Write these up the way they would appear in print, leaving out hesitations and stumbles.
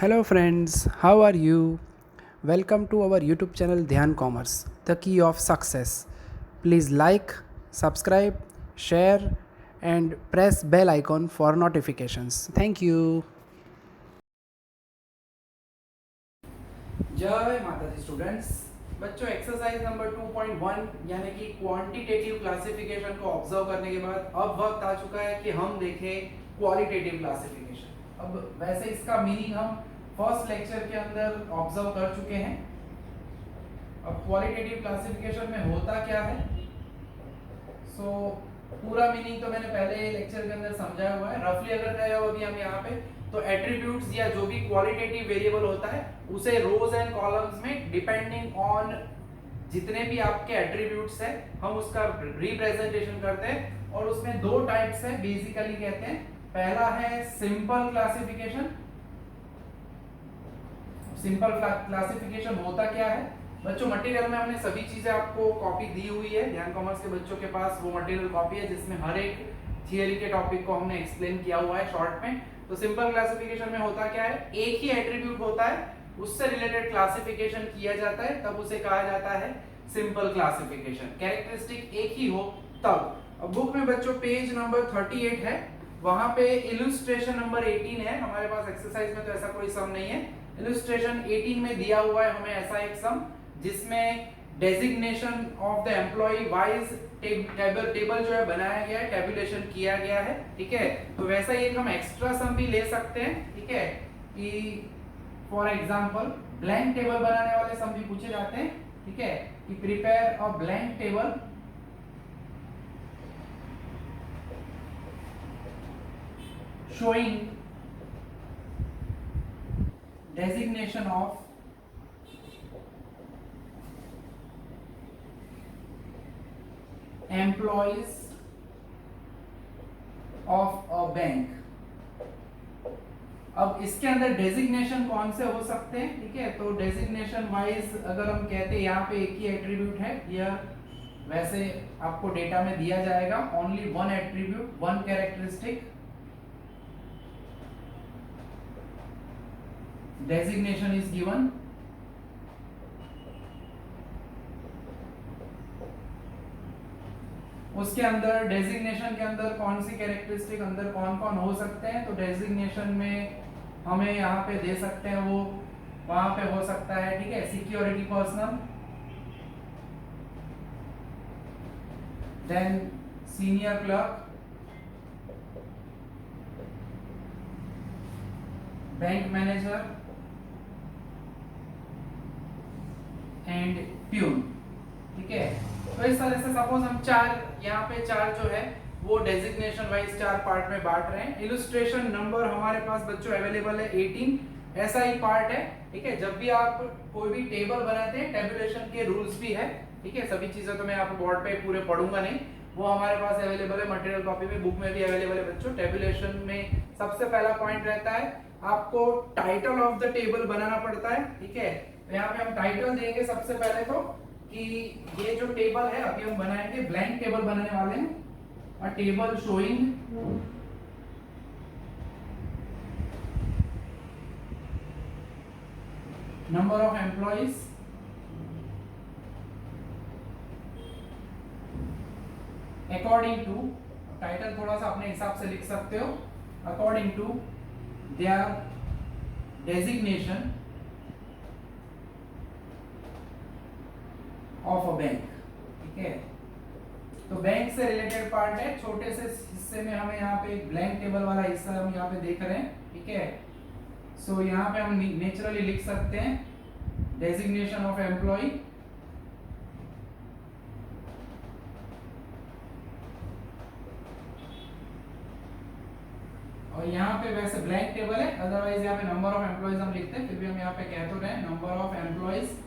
Hello friends, how are you? Welcome to our YouTube channel Dhyan Commerce, the key of success. Please like, subscribe, share and press bell icon for notifications. Thank you. जय माता the students. बच्चों exercise number 2.1 यानी कि quantitative classification को observe करने के बाद अब वक्त आ चुका है कि हम देखें क्वालिटेटिव क्लासिफिकेशन। अब वैसे इसका मीनिंग हम फर्स्ट लेक्चर के अंदर ऑब्जर्व कर चुके हैं। अब क्वालिटेटिव क्लासिफिकेशन में होता क्या है, पूरा मीनिंग तो मैंने पहले लेक्चर के अंदर समझाया हुआ है। रफली अगर कहे हो अभी हम यहाँ पे तो एट्रीब्यूट्स या जो भी क्वालिटेटिव वेरिएबल होता है उसे रोज एंड कॉलम्स में डिपेंडिंग ऑन जितने भी आपके एट्रीब्यूट्स है हम उसका रिप्रेजेंटेशन करते हैं। और उसमें दो टाइप्स है बेसिकली कहते हैं। पहला है सिंपल क्लासिफिकेशन। सिंपल क्लासिफिकेशन होता क्या है बच्चों, मटेरियल में हमने सभी चीजें आपको कॉपी दी हुई है। ध्यान कॉमर्स के बच्चों के पास वो मटेरियल कॉपी है जिसमें हर एक थियरी के टॉपिक को हमने एक्सप्लेन किया हुआ है शॉर्ट में। तो सिंपल क्लासिफिकेशन में होता क्या है, एक ही एट्रीब्यूट होता है उससे रिलेटेड क्लासिफिकेशन किया जाता है, तब उसे कहा जाता है सिंपल क्लासिफिकेशन। कैरेक्टरिस्टिक एक ही हो तब। अब बुक में बच्चों पेज नंबर 38 है, वहां पे इलस्ट्रेशन नंबर 18 है। हमारे पास एक्सरसाइज में तो ऐसा कोई सम नहीं है। इलस्ट्रेशन 18 में दिया हुआ है हमें ऐसा एक सम जिसमें designation of the employ wise table जो है बनाया गया है, टेबुलेशन किया गया है। ठीक है, तो वैसा ही एक हम एक्स्ट्रा सम भी ले सकते हैं। ठीक है, कि फॉर एग्जांपल ब्लैंक टेबल बनाने वाले सम भी पूछे जाते हैं। ठीक है, कि prepare a blank table showing designation of employees of a bank। अब इसके अंदर डेजिग्नेशन कौन से हो सकते हैं? ठीक है, तो डेजिग्नेशन वाइज अगर हम कहते हैं यहाँ पे एक ही एट्रीब्यूट है, यह वैसे आपको डेटा में दिया जाएगा only one attribute one characteristic. Designation is given। उसके अंदर डेजिग्नेशन के अंदर कौन सी कैरेक्टरिस्टिक अंदर कौन कौन हो सकते हैं, तो डेजिग्नेशन में हमें यहाँ पे दे सकते हैं वो वहां पे हो सकता है। ठीक है, security personnel, then senior clerk, bank manager and peon. ठीक है, तो इस तरह से सपोज हम यहाँ पे चार जो है वो डेजिग्नेशन वाइज चार पार्ट में बांट रहे हैं। इलस्ट्रेशन नंबर हमारे पास बच्चों अवेलेबल है 18, ऐसा ही पार्ट है। ठीक है, जब भी आप कोई भी टेबल बनाते हैं टेबुलेशन के रूल्स भी है। ठीक है, सभी चीजें तो मैं आपको बोर्ड पे पूरे पढ़ूंगा नहीं, वो हमारे पास अवेलेबल है मटेरियल कॉपी में, बुक में भी अवेलेबल है बच्चों। टेबुलेशन में सबसे पहला पॉइंट रहता है आपको टाइटल ऑफ द टेबल बनाना पड़ता है। ठीक है, तो यहाँ पे हम टाइटल देंगे सबसे पहले तो कि ये जो टेबल है अभी हम बनाएंगे ब्लैंक टेबल बनाने वाले हैं। A table showing number of employees according to, title थोड़ा सा अपने हिसाब से लिख सकते हो, according to their designation of a bank. ठीक है, तो बैंक से रिलेटेड पार्ट है। छोटे से हिस्से में हमें यहाँ पे एक ब्लैंक टेबल वाला हिस्सा हम यहाँ पे देख रहे हैं। ठीक है, सो यहाँ पे हम नेचुरली लिख सकते हैं डेजिग्नेशन ऑफ एम्प्लॉय और यहाँ पे वैसे ब्लैंक टेबल है, अदरवाइज यहाँ पे नंबर ऑफ एम्प्लॉइज हम लिखते हैं, फिर भी हम यहाँ पे कह तो रहे हैं नंबर ऑफ एम्प्लॉइज।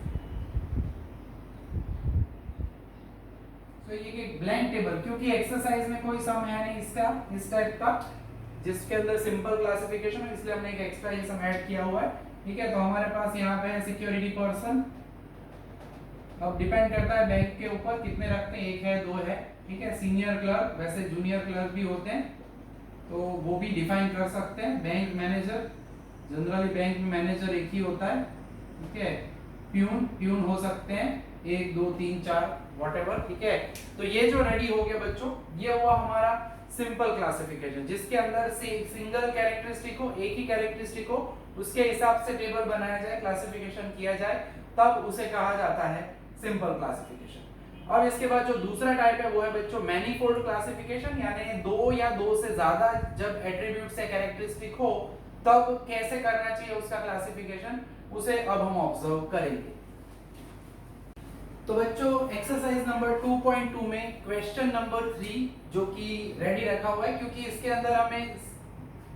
तो ये एक ब्लैंक टेबल, क्योंकि एक्सरसाइज में कोई सम है नहीं इसका इस टाइप का जिसके अंदर सिंपल क्लासिफिकेशन है, इसलिए हमने एक एक्स्ट्रा ये सम ऐड किया हुआ है। ठीक है, तो हमारे पास यहाँ पे है सिक्योरिटी पर्सन। अब डिपेंड करता है बैंक के ऊपर कितने रखते हैं, एक है दो है। ठीक है, सीनियर क्लर्क, वैसे जूनियर क्लर्क भी होते हैं तो वो भी डिफाइन कर सकते हैं। बैंक मैनेजर जनरली बैंक में मैनेजर एक ही होता है, ठीक है। प्यून हो सकते हैं 1 2 3 4 व्हाटएवर, ठीक है। तो ये जो रेडी हो गया बच्चों, ये हुआ हमारा सिंपल क्लासिफिकेशन, जिसके अंदर से सिंगल कैरेक्टरिस्टिक हो, एक ही कैरेक्टरिस्टिक हो, उसके हिसाब से टेबल बनाया जाए, क्लासिफिकेशन किया जाए, तब उसे कहा जाता है सिंपल क्लासिफिकेशन। अब इसके बाद जो दूसरा टाइप है वो है बच्चों मैनीफोल्ड क्लासिफिकेशन, यानी 2 या 2 से ज्यादा जब एट्रीब्यूट्स या कैरेक्टरिस्टिक हो तब कैसे करना चाहिए उसका क्लासिफिकेशन, उसे अब हम ऑब्जर्व करेंगे। तो बच्चों एक्सरसाइज नंबर 2.2 में क्वेश्चन नंबर 3 जो कि रेडी रखा हुआ है, क्योंकि इसके अंदर हमें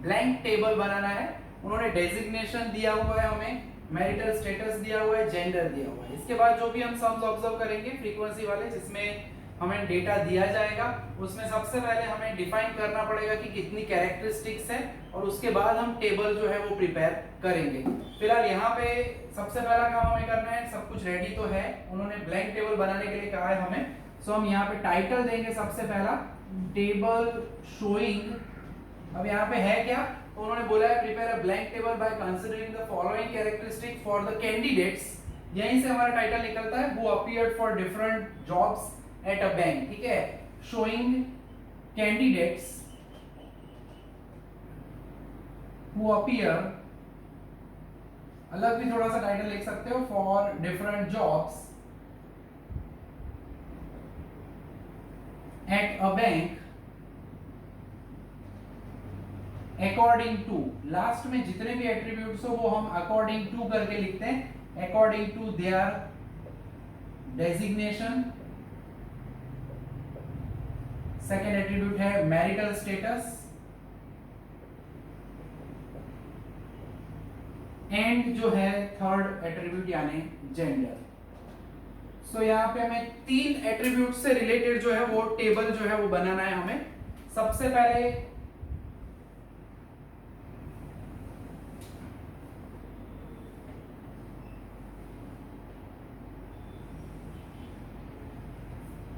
ब्लैंक टेबल बनाना है। उन्होंने डेजिग्नेशन दिया हुआ है, हमें मैरिटल स्टेटस दिया हुआ है, जेंडर दिया हुआ है। इसके बाद जो भी हम सम्स ऑब्जर्व करेंगे फ्रीक्वेंसी वाले, जिसमें हमें डेटा दिया जाएगा, उसमें सबसे पहले हमें डिफाइन करना पड़ेगा कि कितनी कैरेक्टरिस्टिक्स है, और उसके बाद हम टेबल जो है वो प्रिपेयर करेंगे। फिलहाल यहाँ पे सबसे पहला काम हमें करना है, सब कुछ रेडी तो है, उन्होंने ब्लैंक टेबल बनाने के लिए कहा है हमें, सो हम यहाँ पे टाइटल देंगे सबसे पहला, टेबल शोइंग। अब यहाँ पे है क्या, तो उन्होंने बोला है prepare a blank table by considering the following characteristic for the candidates. यहीं से हमारा टाइटल निकलता है, who appeared for different jobs at a bank, ठीक है। शोइंग कैंडिडेट्स हु अपीयर, अलग भी थोड़ा सा टाइटल लिख सकते हो, for different jobs at a bank according to, last में जितने भी एट्रीब्यूट्स हो वो हम अकॉर्डिंग टू करके लिखते हैं, according to their designation. Second attribute है मैरिटल स्टेटस, एंड जो है थर्ड एट्रीब्यूट यानी जेंडर। सो यहाँ पे हमें 3 एट्रीब्यूट से रिलेटेड जो है वो टेबल जो है वो बनाना है हमें। सबसे पहले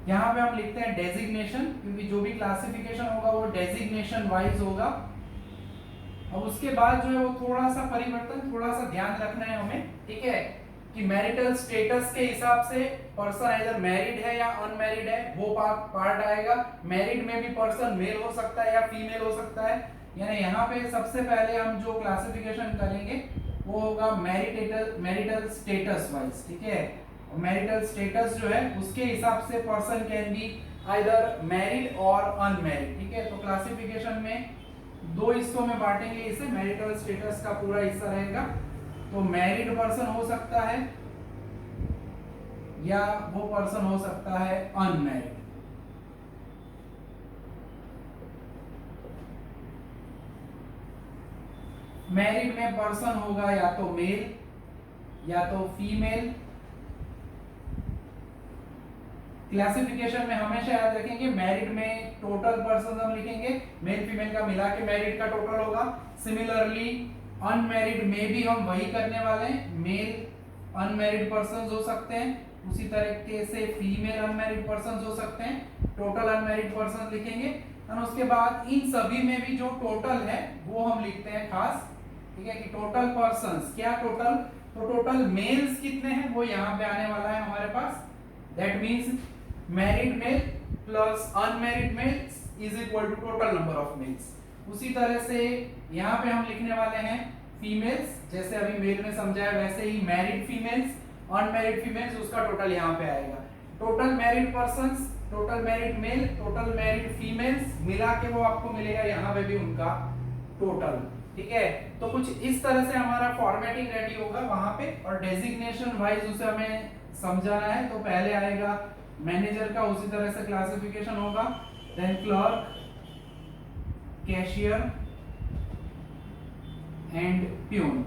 यहां पे हम लिखते हैं डेजिग्नेशन, क्योंकि जो भी क्लासिफिकेशन होगा वो डेजिग्नेशन वाइज होगा। अब उसके बाद जो है वो थोड़ा सा परिवर्तन, थोड़ा सा ध्यान रखना है हमें, ठीक है, कि मैरिटल स्टेटस के हिसाब से पर्सन इधर मैरिड है या अनमैरिड है वो पार्ट आएगा। मैरिड में भी पर्सन मेल हो सकता है या फीमेल हो सकता है, यानी यहाँ पे सबसे पहले हम जो क्लासिफिकेशन करेंगे वो होगा मैरिटल स्टेटस वाइज, ठीक है। मैरिटल स्टेटस जो है उसके हिसाब से person can be either married और अनमैरिड, ठीक है। तो क्लासिफिकेशन में 2 हिस्सों में बांटेंगे इसे, मैरिटल स्टेटस का पूरा हिस्सा रहेगा, तो मैरिड पर्सन हो सकता है या वो पर्सन हो सकता है अनमैरिड। मैरिड में पर्सन होगा या तो मेल या तो फीमेल। क्लासिफिकेशन में हमेशा याद रखेंगे मैरिड में टोटल पर्सन हम लिखेंगे, मेल फीमेल का मिला के मैरिड का टोटल होगा। सिमिलरली अनमैरिड में भी हम वही करने वाले हैं, मेल अनमैरिड पर्संस हो सकते हैं, उसी तरीके से फीमेल अनमैरिड पर्संस हो सकते हैं, टोटल अनमैरिड पर्सन लिखेंगे। और उसके बाद इन सभी में भी जो टोटल है वो हम लिखते हैं खास, ठीक है, कि टोटल पर्संस क्या टोटल, तो टोटल मेल्स कितने हैं वो यहाँ पे आने वाला है हमारे पास, that means married male plus unmarried male is equal to total number of males. उसी तरह से यहाँ पे हम लिखने वाले हैं फीमेल्स, जैसे अभी मेल में समझाया वैसे ही मैरिड फीमेल्स अनमैरिड फीमेल्स उसका टोटल यहाँ पे आएगा। Total married persons, total married male, total married females मिला के वो आपको मिलेगा यहाँ पे भी उनका टोटल, ठीक है। तो कुछ इस तरह से हमारा फॉर्मेटिंग रेडी होगा वहां पे, और डेजिग्नेशन वाइज उसे हमें समझाना है। तो पहले आएगा मैनेजर का, उसी तरह से क्लासिफिकेशन होगा, then clerk, cashier and peon.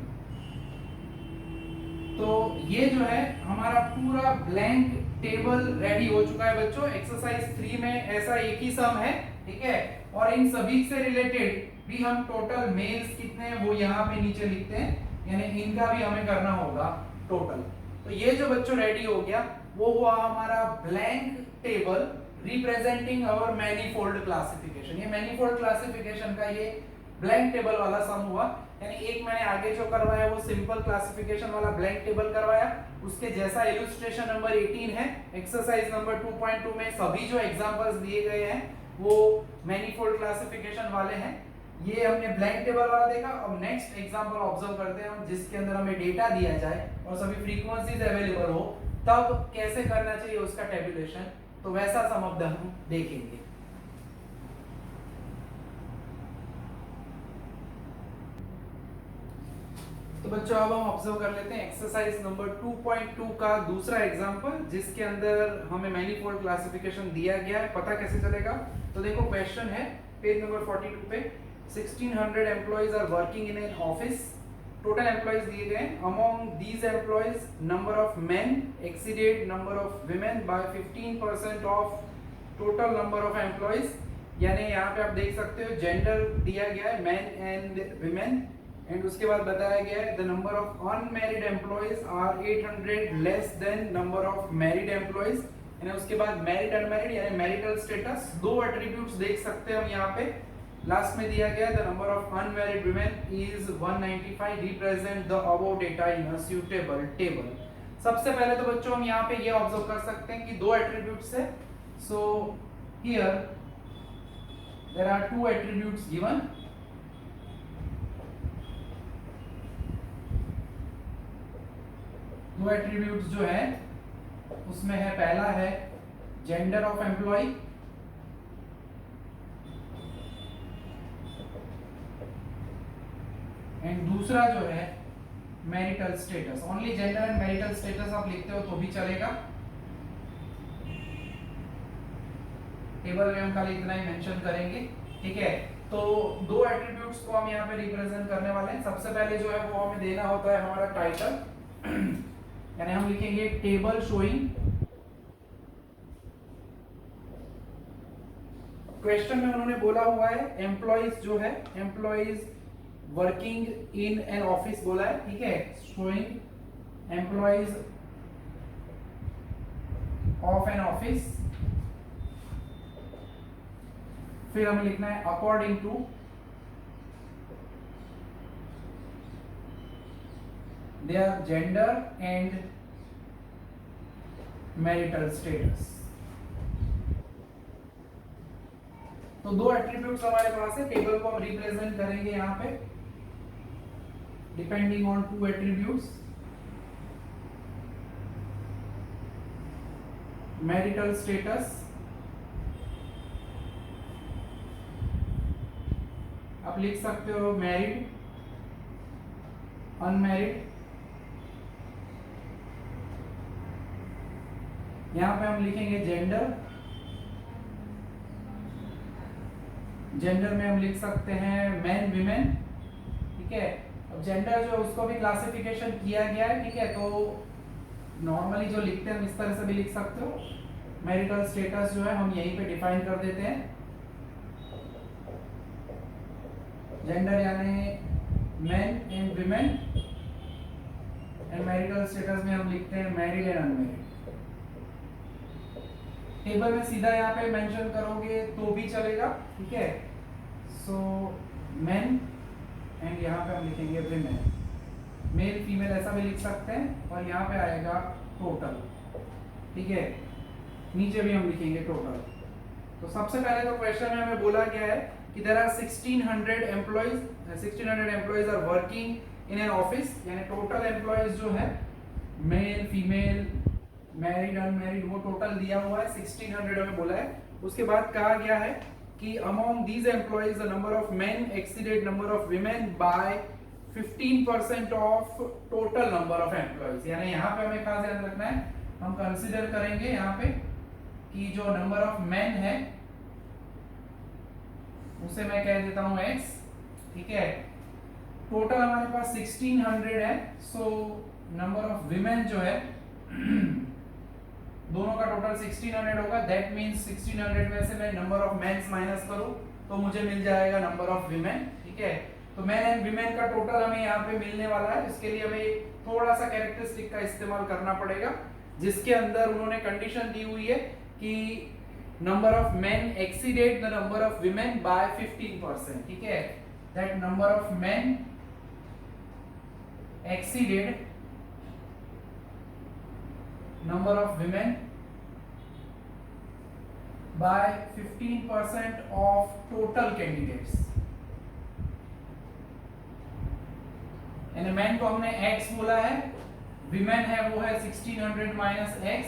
तो ये जो है हमारा पूरा ब्लैंक टेबल रेडी हो चुका है बच्चों। एक्सरसाइज 3 में ऐसा एक ही सम है, ठीक है, और इन सभी से रिलेटेड भी हम टोटल मेल्स कितने हैं वो यहाँ पे नीचे लिखते हैं, यानी इनका भी हमें करना होगा टोटल। तो ये जो बच्चों रेडी हो गया वो हुआ हमारा blank table representing our manifold classification. ये मैनीफोल्ड क्लासिफिकेशन का ये ब्लैंक टेबल वाला सम हुआ। यानी एक मैंने आगे जो करवाया वो सिंपल क्लासिफिकेशन वाला ब्लैंक टेबल करवाया, उसके जैसा इलस्ट्रेशन नंबर 18 है एक्सरसाइज नंबर 2.2 में सभी जो एग्जांपल्स दिए गए हैं वो मैनीफोल्ड क्लासिफिकेशन वाले हैं। ये हमने ब्लैंक टेबल वाला देखा। अब नेक्स्ट एग्जांपल ऑब्जर्व करते हैं हम, जिसके अंदर हमें डेटा दिया जाए और सभी फ्रीक्वेंसीज अवेलेबल हो, तब कैसे करना चाहिए उसका टेबुलेशन, तो वैसा सम ऑफ द हम देखेंगे। तो बच्चों अब हम ऑब्जर्व कर लेते हैं एक्सरसाइज नंबर 2.2 का दूसरा एग्जांपल, जिसके अंदर हमें मैनीफोल्ड क्लासिफिकेशन दिया गया है। पता कैसे चलेगा, तो देखो क्वेश्चन है पेज नंबर 42 पे, 1600 employees are working in an office, total employees दिए गए, among these employees number of men exceeded number of women by 15% of total number of employees. यानी यहाँ पे आप देख सकते हो जेंडर दिया गया है मैन एंड विमेन, एंड उसके बाद बताया गया है the number of unmarried employees are 800 less than number of married employees. यानी उसके बाद मैरिड अनमैरिड यानी मैरिटल स्टेटस, दो एट्रीब्यूट्स देख सकते हैं हम यहाँ पे। लास्ट में दिया गया the number of unmarried women is 195, represent the above data in a suitable table. सबसे पहले तो बच्चों हम यहाँ पे ये ऑब्जर्व कर सकते हैं कि दो एट्रीब्यूट्स है। So here there are two attributes given. दो एट्रीब्यूट्स जो है उसमें है, पहला है जेंडर ऑफ एम्प्लॉय, एंड दूसरा जो है marital status. Only gender and marital status आप लिखते हो तो भी चलेगा, टेबल में हम खाली इतना ही मेंशन करेंगे, ठीक है। तो दो एट्रीब्यूट्स को हम यहाँ पे रिप्रेजेंट करने वाले हैं। सबसे पहले जो है वो हमें देना होता है हमारा टाइटल, यानी हम लिखेंगे टेबल शोइंग। क्वेश्चन में उन्होंने बोला हुआ है एम्प्लॉइज जो है, employees working in an office बोला है, ठीक है, showing employees of an office. फिर हमें लिखना है according to their gender and marital status। तो दो एट्रीब्यूट्स हमारे पास है, टेबल को हम रिप्रेजेंट करेंगे यहाँ पे depending on two attributes. Marital status आप लिख सकते हो मैरिड, अनमैरिड। यहां पे हम लिखेंगे जेंडर, जेंडर में हम लिख सकते हैं मैन विमेन, ठीक है। अब जेंडर जो उसको भी क्लासिफिकेशन किया गया है, ठीक है, तो नॉर्मली जो लिखते हैं हम इस तरह से भी लिख सकते हो। मैरिटल स्टेटस जो है हम यहीं पे डिफाइन कर देते हैं, जेंडर यानी man and women, and marital status में हम लिखते हैं मैरिड एंड अनमैरिड। टेबल में सीधा यहाँ पे मेंशन करोगे तो भी चलेगा, ठीक है। सो मेन एंड यहाँ पे हम लिखेंगे विमेन, मेल फीमेल ऐसा भी लिख सकते हैं, और यहाँ पे आएगा टोटल, ठीक है। नीचे भी हम लिखेंगे टोटल। तो सबसे पहले तो क्वेश्चन में हमें बोला गया है कि there are 1600 employees are working in an office, यानी टोटल एम्प्लॉइज जो है मेल फीमेल मैरिड अनमैरिड वो टोटल दिया हुआ है 1600 हमें बोला है। उसके बाद कहा गया है कि among these employees the number of men exceeded number of women by 15% of total number of employees. यानी यहाँ पे हमें खास ध्यान रखना है, हम कंसीडर करेंगे यहाँ पे कि जो नंबर ऑफ मेन है उसे मैं कह देता हूँ x, ठीक है। टोटल हमारे पास 1600 है, सो नंबर ऑफ विमेन जो है दोनों का टोटल 1600 होगा। दैट मींस 1600 में से मैं नंबर ऑफ मेंस माइनस करूं तो मुझे मिल जाएगा नंबर ऑफ विमेन, ठीक है। तो मेन एंड विमेन का टोटल हमें यहाँ पे मिलने वाला है। इसके लिए हमें थोड़ा सा कैरेक्टरिस्टिक का इस्तेमाल करना पड़ेगा, जिसके अंदर उन्होंने कंडीशन दी हुई है कि number of men exceeded the number of women by 15%, ठीक है। That number of men exceeded number of women by 15% of total candidates। यानी मैन को हमने x बोला है, विमेन है वो है 1600 माइनस x,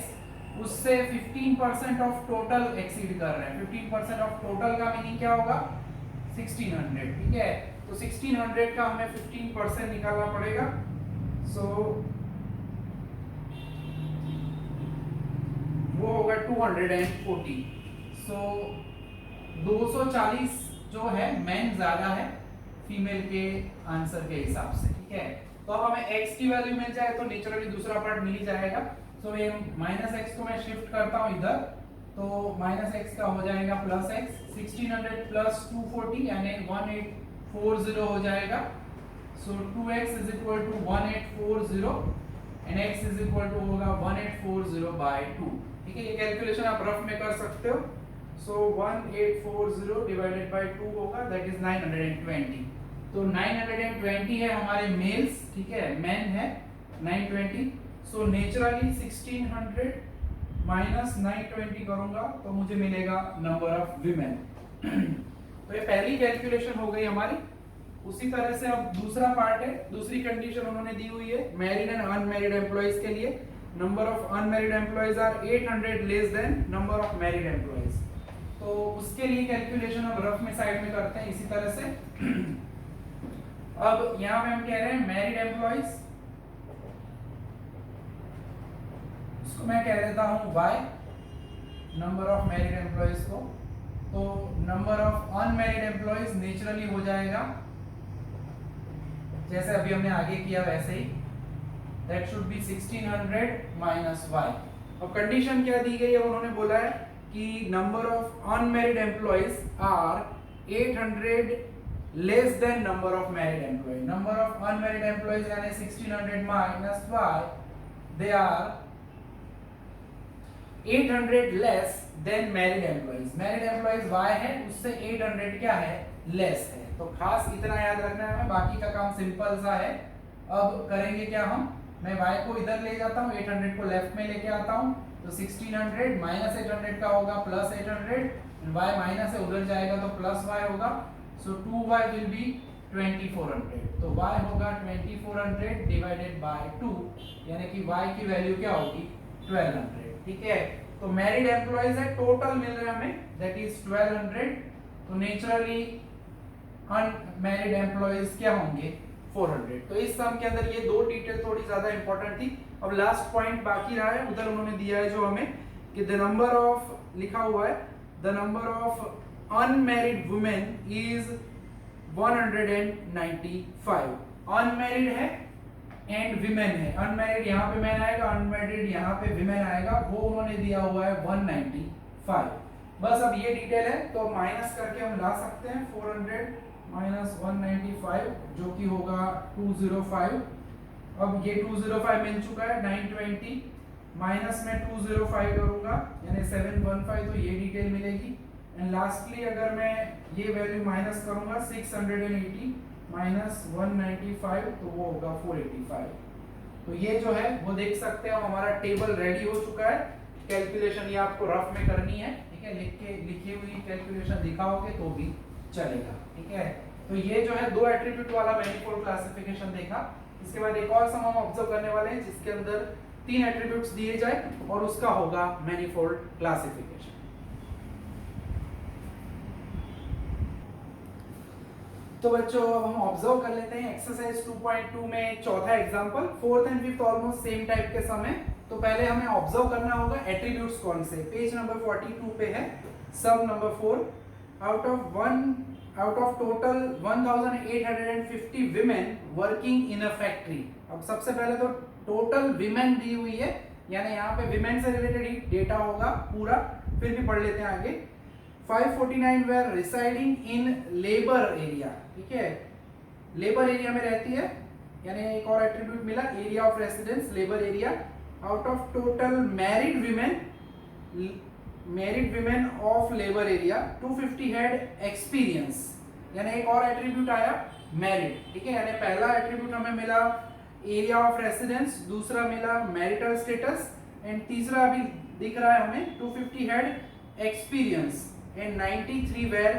उससे 15% ऑफ टोटल एक्सीड कर रहे हैं। 15% ऑफ टोटल का मीनिंग क्या होगा? 1600, ठीक है। तो 1600 का हमें 15% निकालना पड़ेगा। सो वो होगा 240। सो 240 जो है मैन ज्यादा है फीमेल के आंसर के हिसाब से, ठीक है। तो अब हमें x की वैल्यू मिल जाए तो नेचुरली दूसरा पार्ट मिल ही जाएगा। सो ये -x को मैं शिफ्ट करता हूं इधर, तो -x का हो जाएगा +x, 1600 प्लस 240 यानी 1840 हो जाएगा। So 2x is equal to 1840 and x is equal to होगा 1840/2, ठीक है। ये कैलकुलेशन आप रफ में कर सकते हो। सो 1840 डिवाइडेड बाय 2 होगा, दैट इज 920। तो 920 है हमारे मेल्स, ठीक है, मैन है 920। सो नेचुरली 1600 माइनस 920 करूंगा तो मुझे मिलेगा नंबर ऑफ विमेन। तो ये पहली कैलकुलेशन हो गई हमारी। उसी तरह से अब दूसरा पार्ट है, दूसरी कंडीशन उन्होंने दी हुई है मैरिड एंड अनमैरिड एम्प्लॉइज के लिए। Number of unmarried employees are 800 less than number of married employees. तो उसके लिए कैलकुलेशन अब रफ में साइड में करते हैं इसी तरह से। अब यहां पे हम कह रहे हैं मैरिड एम्प्लॉइज, उसको मैं कह देता हूं y, number of married employees को। तो number of unmarried employees naturally हो जाएगा जैसे अभी हमने आगे किया वैसे ही, that should be 1600 minus y। अब कंडीशन क्या दी गई है, उन्होंने बोला है कि number of unmarried employees are 800 less than number of married employee. Number of unmarried employees यानी 1600 minus y, they are 800 less than married employees. Married employees y है, उससे 800 क्या है, लेस है। तो खास इतना याद रखना है हमें, बाकी का काम सिंपल सा है। अब करेंगे क्या हम, मैं y को इधर ले जाता हूँ, 800 को लेफ्ट में लेके आता हूँ, तो 1600 माइनस 800 का होगा प्लस 800, y माइनस है उधर जाएगा तो प्लस y होगा। सो 2y विल बी 2400। तो y होगा 2400 डिवाइडेड बाय 2, यानी कि y की वैल्यू क्या होगी, 1200, ठीक है। तो मैरिड एम्प्लॉइज है, टोटल मिल रहा है हमें, दैट इज 1200। तो नेचुरली अनमैरिड एम्प्लॉइज क्या होंगे, 400। तो इस सम के अंदर ये दो डिटेल थोड़ी ज्यादा इंपॉर्टेंट थी। अब लास्ट पॉइंट बाकी रहा है, उधर उन्होंने दिया है जो हमें कि द नंबर ऑफ, लिखा हुआ है the number of unmarried women is 195। Unmarried है एंड विमेन है, अनमैरिड यहाँ पे मैन आएगा, अनमैरिड यहाँ पे विमेन आएगा, वो उन्होंने दिया हुआ है 195। बस अब ये डिटेल है तो माइनस करके हम ला सकते हैं 400 माइनस 195 जो कि होगा 205। अब ये 205 मिल चुका है, 920 माइनस में 205 करूंगा यानी 715, तो ये डिटेल मिलेगी। एंड लास्टली अगर मैं ये वैल्यू माइनस करूंगा 680 माइनस 195 तो वो होगा 485। तो ये जो है वो देख सकते हैं, हमारा टेबल रेडी हो चुका है। कैलकुलेशन ये आपको रफ में करनी है, ठीक है, लिखी हुई कैलकुलेशन दिखाओगे तो भी चलेगा, ठीक है। तो ये जो है दो एट्रीब्यूट वाला मैनिफोल्ड क्लासिफिकेशन देखा। इसके बाद एक और सम हम ऑब्जर्व करने वाले हैं जिसके अंदर 3 एट्रीब्यूट्स दिए जाए और उसका होगा मैनिफोल्ड क्लासिफिकेशन। तो बच्चों अब हम ऑब्जर्व कर लेते हैं एक्सरसाइज 2.2 में चौथा example, fourth and fifth almost same type के सम है। तो पहले हमें ऑब्जर्व करना होगा एट्रीब्यूट्स कौन से, पेज नंबर 42 पे है sum number 4। Out of total 1850 women working in a factory. अब सबसे पहले तो टोटल विमेन दी हुई है, यानी यहाँ पे विमेन से रिलेटेड ही डेटा होगा पूरा, फिर भी पढ़ लेते हैं आगे। 549 were residing in labor area, ठीक है, लेबर एरिया में रहती है, यानी एक और एट्रीब्यूट मिला area of residence labour area. Out of total married women of labour area 250 had experience, यानी एक और एट्रीब्यूट आया मैरिड, ठीक है, यानी पहला एट्रीब्यूट हमें मिला एरिया ऑफ रेसिडेंस, दूसरा मिला मैरिटल स्टेटस, एंड तीसरा अभी दिख रहा है हमें 250 had experience and 93 were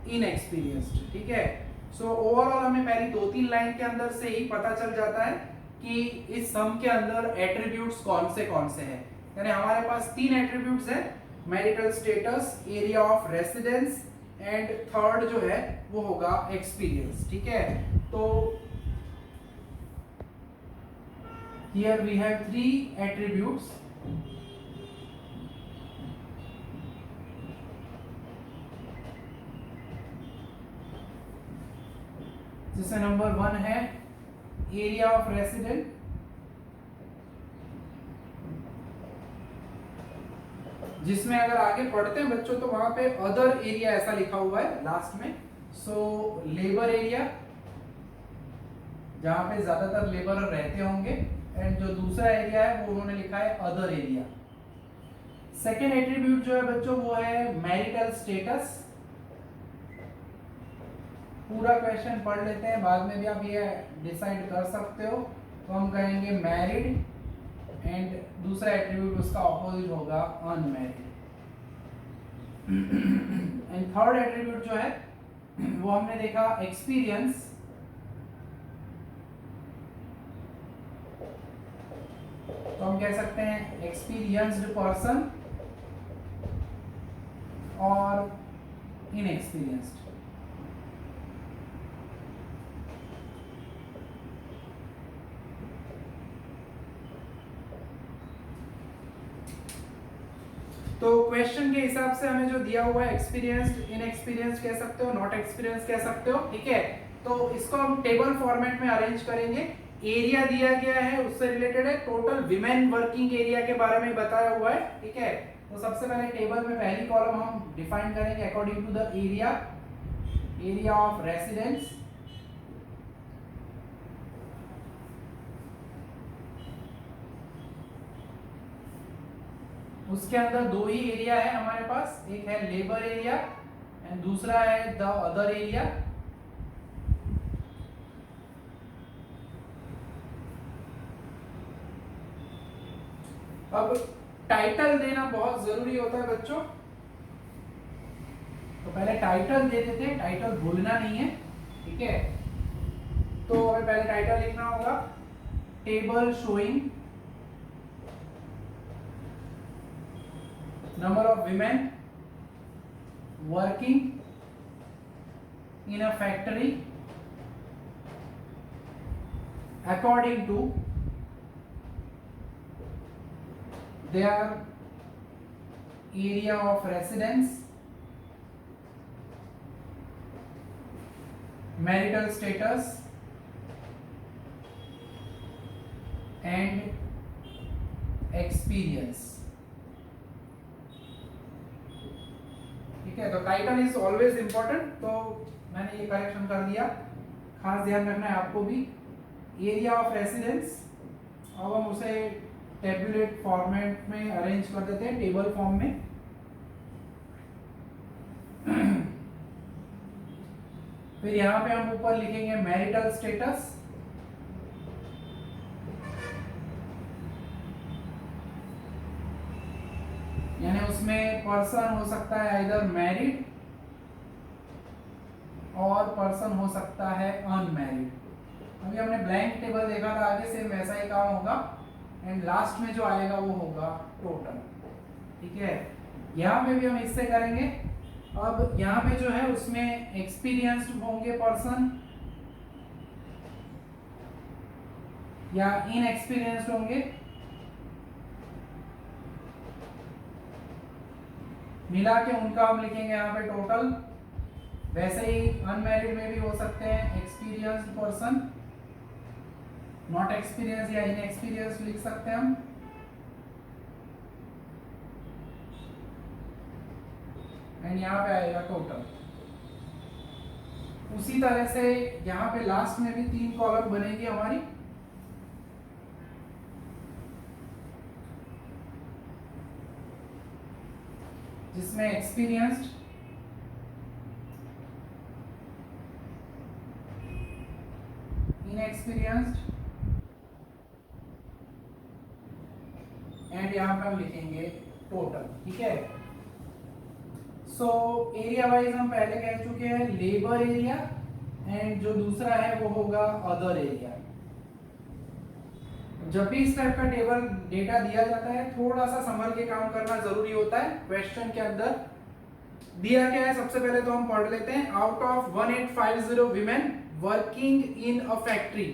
inexperienced. ठीक है, सो ओवरऑल हमें पहली 2-3 लाइन के अंदर से ही पता चल जाता है कि इस सम के अंदर एट्रीब्यूट्स कौन से हैं। यानी हमारे पास 3 एट्रीब्यूट्स हैं, marital status, area of residence and third जो है वो होगा एक्सपीरियंस। ठीक है, तो हियर वी हैव 3 एट्रीब्यूट्स। जिसमें नंबर 1 है एरिया ऑफ रेसिडेंट, जिसमें अगर आगे पढ़ते हैं बच्चों तो वहां पे अदर एरिया ऐसा लिखा हुआ है लास्ट में। सो लेबर एरिया, जहां पे ज्यादातर लेबर रहते होंगे, एंड जो दूसरा एरिया है वो उन्होंने लिखा है अदर एरिया। सेकेंड एट्रीब्यूट जो है बच्चों वो है मैरिटल स्टेटस। पूरा क्वेश्चन पढ़ लेते हैं, बाद में भी आप ये डिसाइड कर सकते हो। तो हम कहेंगे मैरिड, एंड दूसरा एट्रीब्यूट उसका ऑपोजिट होगा अनमैरिड। एंड थर्ड एट्रीब्यूट जो है वो हमने देखा एक्सपीरियंस। तो हम कह सकते हैं एक्सपीरियंस्ड पर्सन और इनएक्सपीरियंस्ड। तो क्वेश्चन के हिसाब से हमें जो दिया हुआ है एक्सपीरियंस्ड, इनएक्सपीरियंस्ड कह सकते हो, नॉट एक्सपीरियंस कह सकते हो। ठीक है, तो इसको हम टेबल फॉर्मेट में अरेंज करेंगे। एरिया दिया गया है, उससे रिलेटेड है, टोटल विमेन वर्किंग एरिया के बारे में बताया हुआ है। ठीक है, तो सबसे पहले टेबल में पहली कॉलम हम डिफाइन करेंगे according to the area, area of residence, उसके अंदर 2 ही एरिया है हमारे पास, एक है लेबर एरिया एंड दूसरा है द अदर एरिया। अब टाइटल देना बहुत जरूरी होता है बच्चों, तो पहले टाइटल दे देते हैं, टाइटल भूलना नहीं है। ठीक है, तो हमें पहले टाइटल लिखना होगा table showing number of women working in a factory according to their area of residence, marital status and experience। ठीक है, तो टाइटल इज ऑलवेज इंपॉर्टेंट, तो मैंने ये करेक्शन कर दिया। खास ध्यान रखना है आपको भी। एरिया ऑफ रेसिडेंस, अब हम उसे टेबुलेट फॉर्मेट में अरेंज कर देते हैं, टेबल फॉर्म में। फिर यहाँ पे हम ऊपर लिखेंगे मैरिटल स्टेटस, यानी उसमें पर्सन हो सकता है इधर मैरिड और पर्सन हो सकता है अनमैरिड। अभी हमने ब्लैंक टेबल देखा था, आगे से वैसा ही काम होगा, एंड लास्ट में जो आएगा वो होगा टोटल। ठीक है, यहाँ पे भी हम इससे करेंगे। अब यहाँ पे जो है उसमें एक्सपीरियंस्ड होंगे पर्सन या इनएक्सपीरियंस्ड होंगे, मिला के उनका हम लिखेंगे यहाँ पे टोटल। वैसे ही अनमैरिड में भी हो सकते हैं एक्सपीरियंस्ड पर्सन, नॉट एक्सपीरियंस या इनएक्सपीरियंस लिख सकते हैं हम। एंड यहाँ पे आएगा टोटल। उसी तरह से यहाँ पे लास्ट में भी 3 कॉलम बनेगी हमारी। जिसमें एक्सपीरियंस्ड, इनएक्सपीरियंस्ड एंड यहाँ पे हम लिखेंगे टोटल, ठीक है। सो एरिया वाइज हम पहले कह चुके हैं लेबर एरिया, एंड जो दूसरा है वो होगा अदर एरिया। जब भी इस टाइप का टेबल डेटा दिया जाता है थोड़ा सा संभल के काम करना जरूरी होता है। क्वेश्चन के अंदर दिया क्या है, सबसे पहले तो हम पढ़ लेते हैं। Out of 1850 women working in a factory,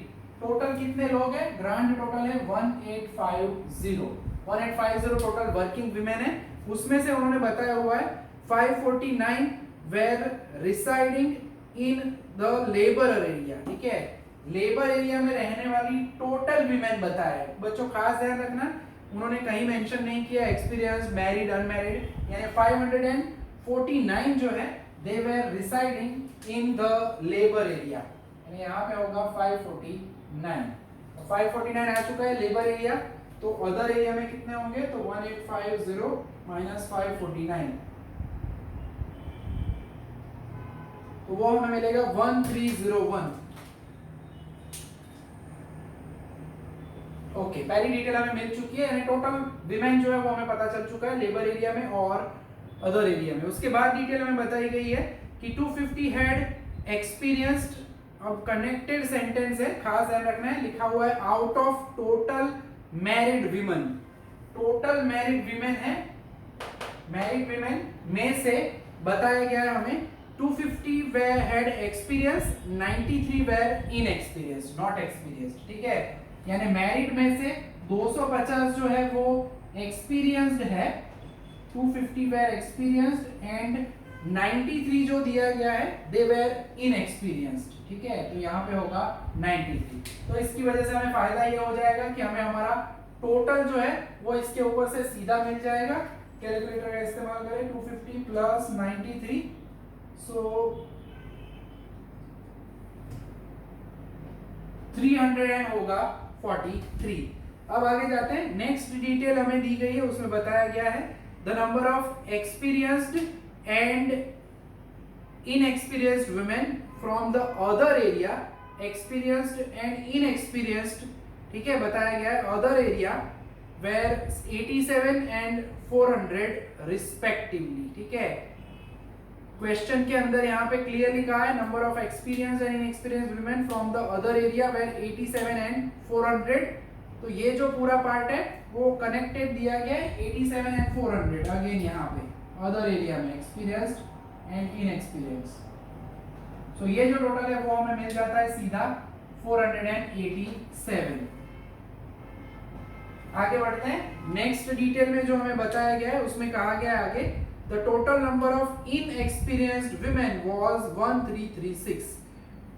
total कितने लोग हैं? ग्रांड टोटल है 1850 टोटल वर्किंग वीमेन है। उसमें से उन्होंने बताया हुआ है 549 were residing in the labour area, ठीक है। लेबर एरिया में रहने वाली टोटल वीमेन बताया है। बच्चों खास ध्यान रखना, उन्होंने कहीं मेंशन नहीं किया एक्सपीरियंस, मैरिड, अनमैरिड, यानी 549 जो है they were residing in the labour area, यानी यहाँ पे होगा 549। 549 आ चुका है लेबर एरिया, तो अदर एरिया में कितने होंगे? तो 1850 माइनस 549, तो वो हमें मिलेगा 1301। ओके, पहली डिटेल हमें मिल चुकी है, यानी टोटल विमेन जो है वो हमें पता चल चुका है लेबर एरिया में और अदर एरिया में। उसके बाद डिटेल हमें बताई गई है कि 250 हैड एक्सपीरियंस्ड, अब कनेक्टेड सेंटेंस है, खास ध्यान रखना है, लिखा हुआ है out of total married women. Total married women है, मैरिड वीमेन में से बताया गया है हमें 250 were had experience, 93 were inexperienced, not experienced, ठीक है। यानी मैरिड में से 250 जो है वो एक्सपीरियंस्ड है, 250 वेर एक्सपीरियंस्ड एंड 93 जो दिया गया है दे वेर इनएक्सपीरियंस्ड, ठीक है। तो यहाँ पे होगा 93। तो इसकी वजह से हमें फायदा ये हो जाएगा कि हमें हमारा टोटल जो है वो इसके ऊपर से सीधा मिल जाएगा। कैलकुलेटर का इस्तेमाल करें, 250 प्लस 93, सो 300 होगा 43। अब आगे जाते हैं, नेक्स्ट डिटेल हमें दी गई है, उसमें बताया गया है the number of experienced and inexperienced women from the other area, experienced and inexperienced, ठीक है, बताया गया है other area were 87 and 400 respectively, ठीक है। क्वेश्चन के अंदर यहाँ पे क्लियरली कहा है number of experience and inexperience women from the other area were 87 and 400। तो ये जो पूरा पार्ट है वो कनेक्टेड दिया गया है 87 एंड 400, अगेन यहाँ पे अदर एरिया में एक्सपीरियंस्ड एंड इनएक्सपीरियंस। सो ये जो टोटल है वो हमें मिल जाता है सीधा 487। आगे बढ़ते हैं, नेक्स्ट डिटेल में जो हमें बताया गया है उसमें कहा गया है आगे the total number of inexperienced women was 1336।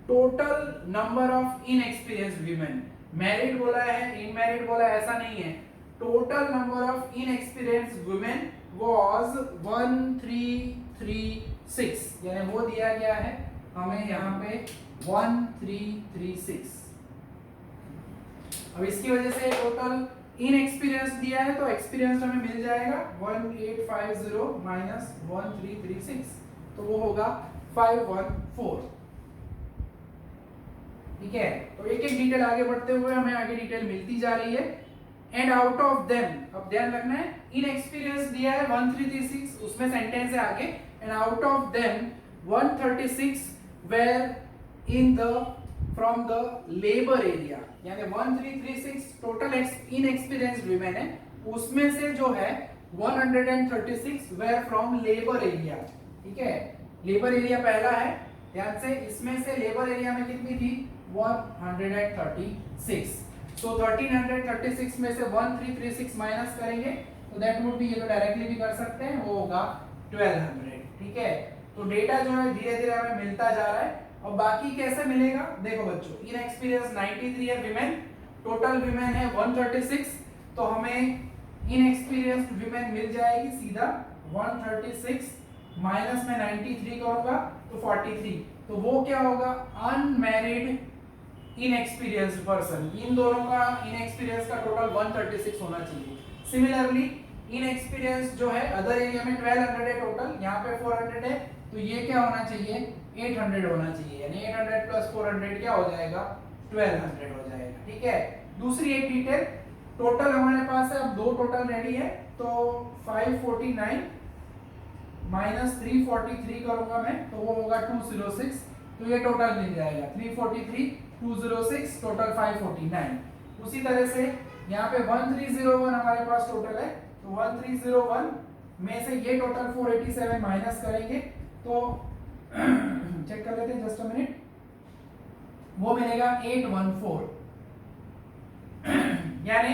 total number of inexperienced women, married बोला है, unmarried बोला है, ऐसा नहीं है। total number of inexperienced women was 1336, यानी वो दिया गया है हमें यहाँ पे 1336। अब इसकी वजह से टोटल इनएक्सपीरियंस दिया है तो एक्सपीरियंस हमें मिल जाएगा 1850 माइनस 1336, तो वो होगा 514, ठीक है। तो एक एक डिटेल आगे बढ़ते हुए हमें आगे डिटेल मिलती जा रही है। एंड आउट ऑफ देम, अब ध्यान रखना है इनएक्सपीरियंस दिया है 1336, उसमें सेंटेंस है आगे, and out of them 136 were in the from the labour area, यानी 1336 टोटल इनएक्सपीरियंस्ड वीमेन है, उसमें से जो है 136 वेर फ्रॉम लेबर एरिया, ठीक है। लेबर एरिया पहला है, ध्यान से, इसमें से लेबर एरिया में कितनी थी? 136। सो 1336 में से 1336 माइनस करेंगे तो दैट वुड बी, ये तो डायरेक्टली भी कर सकते हैं, वो होगा 1200, ठीक है। तो डेटा जो है धीरे धीरे हमें मिलता जा रहा है। और बाकी कैसे मिलेगा? देखो बच्चों, इनएक्सपीरियंस 93 है विमेन, टोटल विमेन है 136, तो हमें इनएक्सपीरियंस्ड विमेन मिल जाएगी सीधा 136 माइनस में 93 करूंगा तो 43, तो वो क्या होगा? Unmarried inexperienced person. इन दोनों का इनएक्सपीरियंस का टोटल 136 होना चाहिए। सिमिलरली इनएक्सपीरियंस जो है अदर एरिया में 1200 है टोटल, यहाँ पे 400 है, तो ये क्या होना चाहिए? 800 होना चाहिए, यानी 800 प्लस 400 क्या हो जाएगा? 1200 हो जाएगा, ठीक है। दूसरी एक डिटेल, टोटल हमारे पास है, अब दो टोटल रेडी है, तो 549 माइनस 343 करूंगा मैं, तो वो होगा 206, तो ये टोटल मिल जाएगा 343 206 टोटल 549। उसी तरह से यहाँ पे 1301 हमारे पास टोटल है, तो 1301 में से ये टोटल 487 माइनस करेंगे तो चेक कर लेते हैं, जस्ट अ मिनट, वो मिलेगा 814। यानी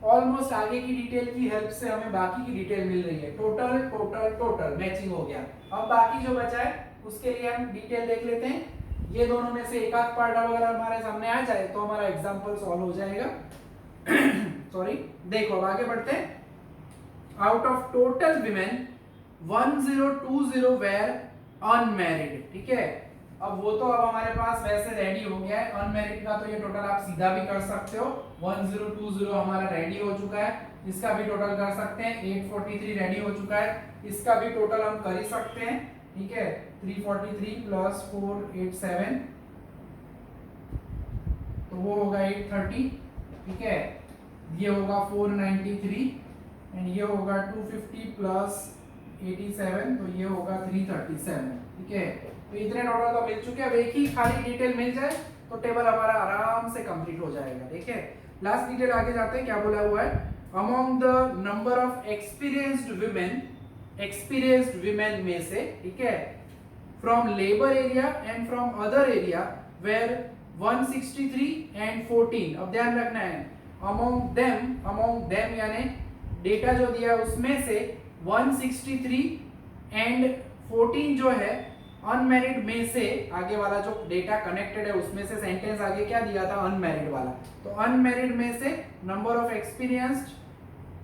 ऑलमोस्ट आगे की डिटेल की हेल्प से हमें बाकी की डिटेल मिल रही है, टोटल टोटल टोटल मैचिंग हो गया। अब बाकी जो बचा है उसके लिए हम डिटेल देख लेते हैं। ये दोनों में से एक आध पार्ट अगर हमारे सामने आ जाए तो हमारा एग्जांपल सॉल्व हो जाएगा। सॉरी, देखो अब आगे बढ़ते हैं। Out of total women 1020 were unmarried, ठीक है। अब वो तो अब हमारे पास वैसे रेडी हो गया है, अनमैरिड का तो ये टोटल आप सीधा भी कर सकते हो, 1020 हमारा रेडी हो चुका है, इसका भी टोटल कर सकते हैं। 843 रेडी हो चुका है, इसका भी टोटल हम कर ही सकते हैं, ठीक है। 343 प्लस 487 तो वो होगा 830, ठीक है। ये होगा 493 एंड ये होगा 250 प्लस 87 तो ये होगा 337, ठीक है। तो इतने टोटल तो मिल चुके हैं। अब एक ही खाली डिटेल मिल जाए तो टेबल हमारा आराम से कंप्लीट हो जाएगा। देखिए लास्ट डिटेल आगे जाते हैं, क्या बोला हुआ है, among the number of experienced women में से, ठीक है, from labour area and from other area were 163 and 14। अब ध्यान रखना है, अमॉन्ग देम यानी डेटा जो दिया है उसमें से 163 एंड 14 जो है अनमैरिड में से, आगे वाला जो डेटा कनेक्टेड है उसमें से सेंटेंस आगे क्या दिया था, अनमैरिड वाला। तो अनमैरिड में से number of experienced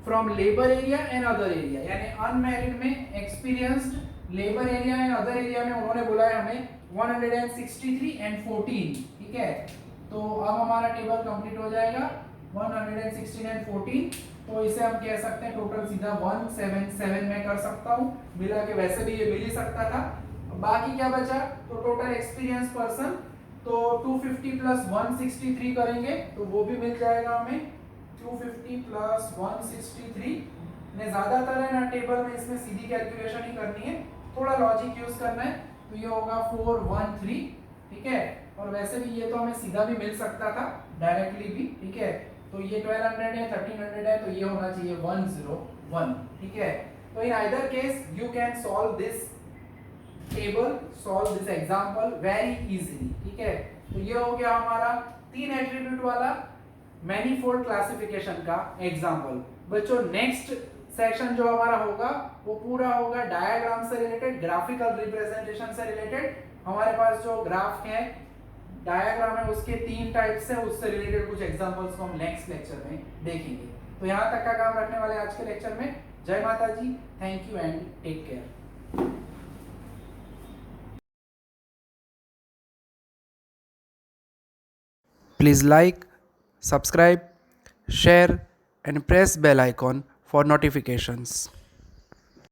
from labour area and other area, यानी अनमैरिड में experienced labour area and other area में उन्होंने बोला है हमें 163 एंड 14, ठीक है। तो अब हमारा टेबल कंप्लीट हो जाएगा 116 एंड 14, तो इसे हम कह सकते हैं टोटल सीधा 177 में कर सकता हूँ, मिला के वैसे भी ये मिल ही सकता था। बाकी क्या बचा, तो टोटल एक्सपीरियंस पर्सन, तो 250 प्लस 163 करेंगे तो वो भी मिल जाएगा हमें 250 प्लस 163। ने ज्यादातर है ना टेबल में इसमें सीधी कैलकुलेशन ही करनी है, थोड़ा लॉजिक यूज करना है, तो ये होगा 413, ठीक है। और वैसे भी ये तो हमें सीधा भी मिल सकता था डायरेक्टली भी, ठीक है। तो ये 1200 है, 1300 है, तो ये होना चाहिए 101, ठीक है। तो in either case you can solve this table, solve this example very easily, ठीक है। तो ये हो गया हमारा 3 एट्रीब्यूट वाला मैनीफोल्ड क्लासिफिकेशन का एग्जांपल। बच्चों नेक्स्ट सेक्शन जो हमारा होगा वो पूरा होगा डायग्राम से रिलेटेड, ग्राफिकल रिप्रेजेंटेशन से रिलेटेड। हमारे पास जो ग्राफ है, डायग्राम है, उसके 3 टाइप्स है, उससे रिलेटेड कुछ एग्जांपल्स को हम नेक्स्ट लेक्चर में देखेंगे। तो यहाँ तक का काम रखने वाले आज के लेक्चर में। जय माता जी, thank you and take care. Please like, subscribe, share and press bell icon for notifications.